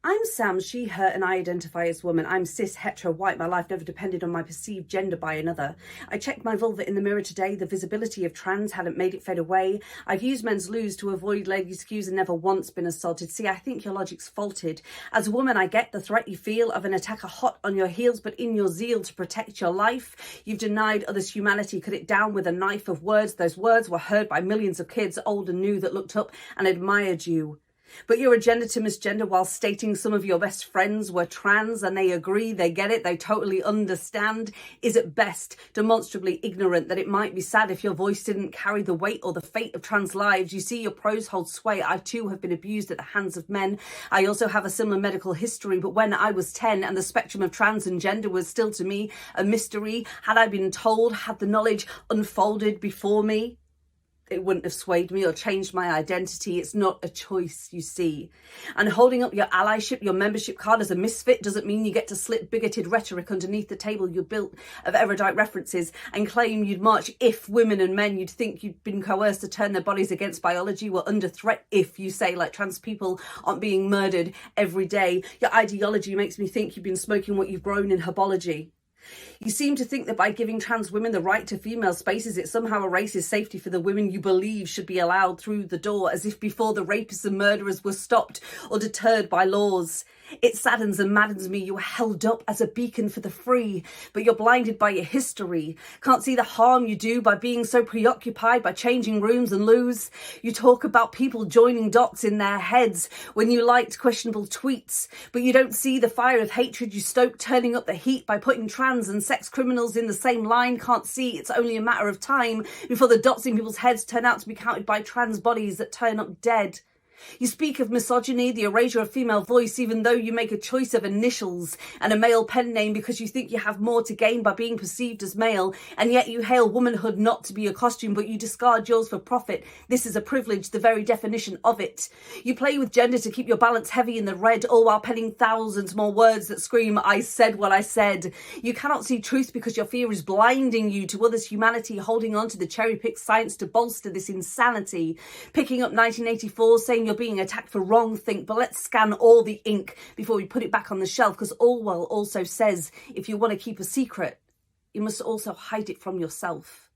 I'm Sam, she, her, and I identify as woman. I'm cis, hetero, white. My life never depended on my perceived gender by another. I checked my vulva in the mirror today. The visibility of trans hadn't made it fade away. I've used men's loos to avoid ladies' cues and never once been assaulted. See, I think your logic's faulted. As a woman, I get the threat you feel of an attacker hot on your heels, but in your zeal to protect your life, you've denied others' humanity, cut it down with a knife of words. Those words were heard by millions of kids, old and new, that looked up and admired you. But your agenda to misgender while stating some of your best friends were trans and they agree, they get it, they totally understand, is at best demonstrably ignorant that it might be sad if your voice didn't carry the weight or the fate of trans lives. You see, your pros hold sway. I too have been abused at the hands of men. I also have a similar medical history, but when I was 10 and the spectrum of trans and gender was still to me a mystery, had I been told, had the knowledge unfolded before me, it wouldn't have swayed me or changed my identity. It's not a choice, you see. And holding up your allyship, your membership card as a misfit doesn't mean you get to slip bigoted rhetoric underneath the table you built of erudite references and claim you'd march if women and men you'd think you'd been coerced to turn their bodies against biology were under threat if, you say, like trans people aren't being murdered every day. Your ideology makes me think you've been smoking what you've grown in herbology. You seem to think that by giving trans women the right to female spaces, it somehow erases safety for the women you believe should be allowed through the door, as if before the rapists and murderers were stopped or deterred by laws. It saddens and maddens me you're held up as a beacon for the free, but you're blinded by your history. Can't see the harm you do by being so preoccupied by changing rooms and loos. You talk about people joining dots in their heads when you liked questionable tweets, but you don't see the fire of hatred you stoke turning up the heat by putting trans and sex criminals in the same line. Can't see it's only a matter of time before the dots in people's heads turn out to be counted by trans bodies that turn up dead. You speak of misogyny, the erasure of female voice, even though you make a choice of initials and a male pen name because you think you have more to gain by being perceived as male, and yet you hail womanhood not to be a costume, but you discard yours for profit. This is a privilege, the very definition of it. You play with gender to keep your balance heavy in the red, all while penning thousands more words that scream, I said what I said. You cannot see truth because your fear is blinding you to others' humanity, holding on to the cherry-picked science to bolster this insanity. Picking up 1984, saying you're being attacked for wrong think, but let's scan all the ink before we put it back on the shelf, because Orwell also says if you want to keep a secret, you must also hide it from yourself.